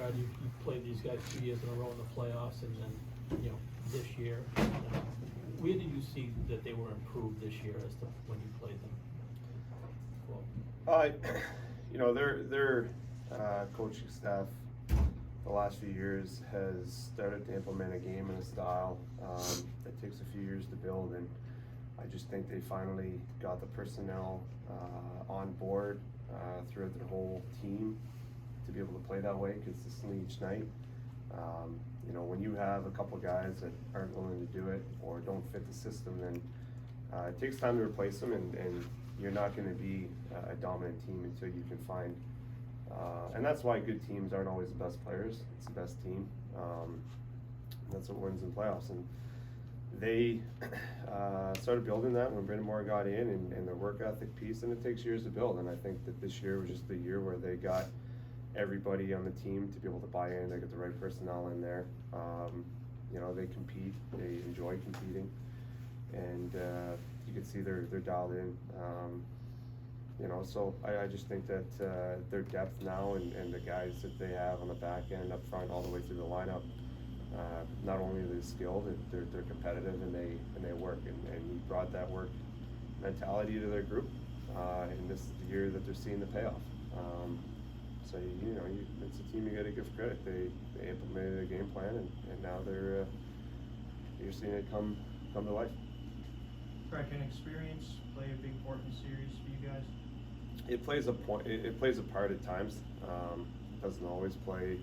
Brad, you played these guys 2 years in a row in the playoffs, and then, this year. Where did you see that they were improved this year as to when you played them? Well, Their coaching staff the last few years has started to implement a game and a style that takes a few years to build, and I just think they finally got the personnel on board throughout their whole team to be able to play that way consistently each night. When you have a couple guys that aren't willing to do it or don't fit the system, then it takes time to replace them, and you're not going to be a dominant team until you can find, and that's why good teams aren't always the best players. It's the best team. That's what wins in playoffs, and they started building that when Brendan Moore got in, and their work ethic piece, and it takes years to build, and I think that this year was just the year where they got everybody on the team to be able to buy in. They get the right personnel in there. They compete. They enjoy competing, and you can see they're dialed in. So I just think that their depth now and the guys that they have on the back end, up front, all the way through the lineup, not only are they skilled, they're competitive, and they work. And he brought that work mentality to their group, and this is the year that they're seeing the payoff. So it's a team you got to give credit. They implemented a game plan, and now you're seeing it come to life. Brad, can experience play a big part in the series for you guys? It plays a part at times. It doesn't always play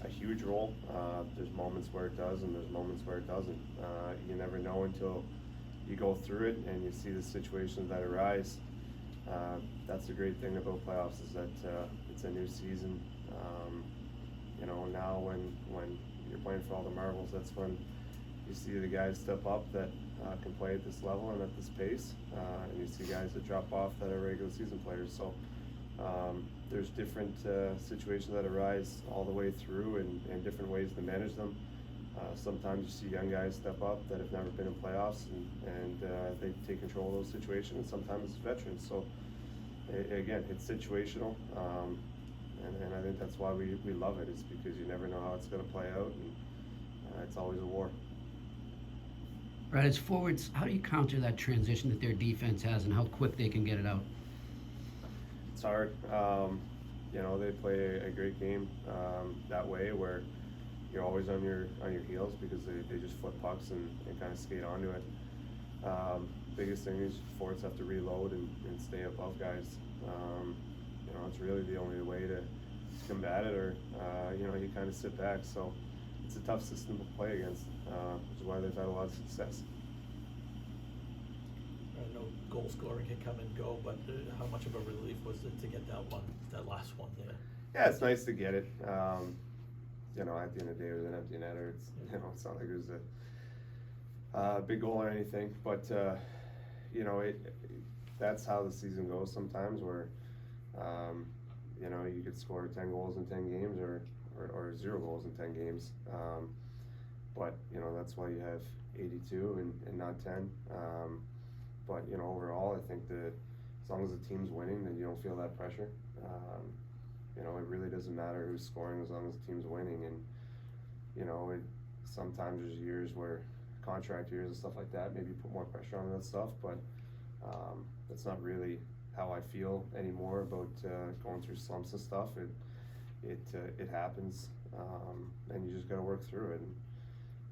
a huge role. There's moments where it does, and there's moments where it doesn't. You never know until you go through it and you see the situations that arise. That's the great thing about playoffs, is that it's a new season. Now when you're playing for all the marbles, that's when you see the guys step up that can play at this level and at this pace, and you see guys that drop off that are regular season players. So there's different situations that arise all the way through, and different ways to manage them. Sometimes you see young guys step up that have never been in playoffs, and they take control of those situations, and sometimes it's veterans. So again, it's situational, and I think that's why we love it, is because you never know how it's going to play out, and it's always a war. Right, as forwards, how do you counter that transition that their defense has, and how quick they can get it out? It's hard. They play a great game that way, where you're always on your heels, because they just flip pucks and kind of skate onto it. Biggest thing is forwards have to reload and stay above guys. It's really the only way to combat it, or you kind of sit back. So it's a tough system to play against, which is why they've had a lot of success. I know goal scoring can come and go, but how much of a relief was it to get that last one there? Yeah, it's nice to get it. At the end of the day, it was an empty netter. It's not like it was a big goal or anything, but that's how the season goes sometimes, where you could score 10 goals in 10 games, or 0 goals in 10 games. But that's why you have 82 and not 10. But overall, I think that as long as the team's winning, then you don't feel that pressure. It really doesn't matter who's scoring as long as the team's winning. And sometimes there's years where contract years and stuff like that maybe put more pressure on that stuff, but that's not really how I feel anymore about going through slumps and stuff. It happens, and you just got to work through it. And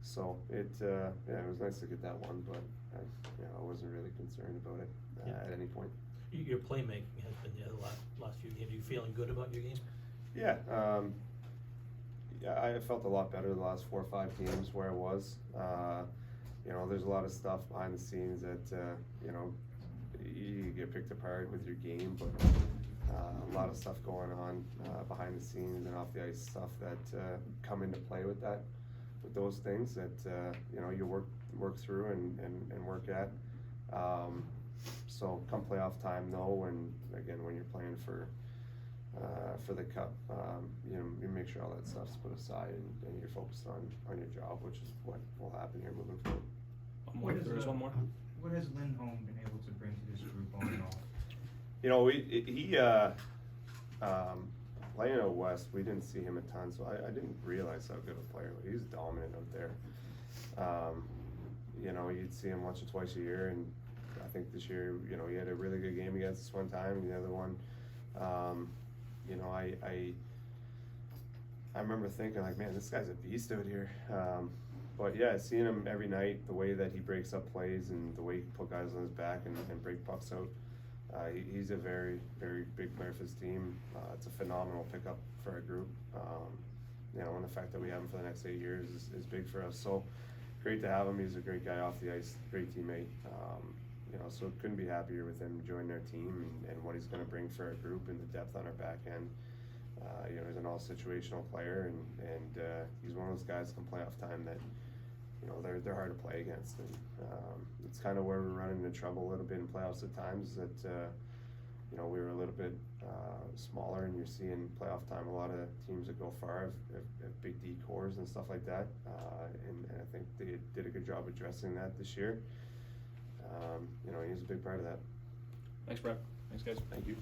so it was nice to get that one, but I wasn't really concerned about it at any point. Your playmaking has been there the last few games. Are you feeling good about your game? Yeah, I felt a lot better the last 4 or 5 games where I was. There's a lot of stuff behind the scenes that you get picked apart with your game, but a lot of stuff going on behind the scenes and off the ice stuff that come into play with those things that you work through and work at. So come playoff time, though, when you're playing for the cup, you make sure all that stuff's put aside, and you're focused on your job, which is what will happen here moving forward. One more. What has Lindholm been able to bring to this group all in all? He playing out west, we didn't see him a ton, so I didn't realize how good a player, but he's dominant out there. You know, you'd see him once or twice a year, and I think this year, you know, he had a really good game against us one time, and the other one, you know, I remember thinking like, man, this guy's a beast out here. But yeah, seeing him every night, the way that he breaks up plays and the way he can put guys on his back and break pucks out, he's a very, very big player for his team. It's a phenomenal pickup for our group. You know, and the fact that we have him for the next 8 years is big for us. So great to have him. He's a great guy off the ice, great teammate. You know, so couldn't be happier with him joining our team and what he's going to bring for our group and the depth on our back end. You know, he's an all-situational player, and he's one of those guys come playoff time that, you know, they're hard to play against, and it's kind of where we're running into trouble a little bit in playoffs at times. That you know, we were a little bit smaller, and you're seeing playoff time a lot of teams that go far have big D cores and stuff like that, and I think they did a good job addressing that this year. You know, he's a big part of that. Thanks, Brad. Thanks, guys. Thank you.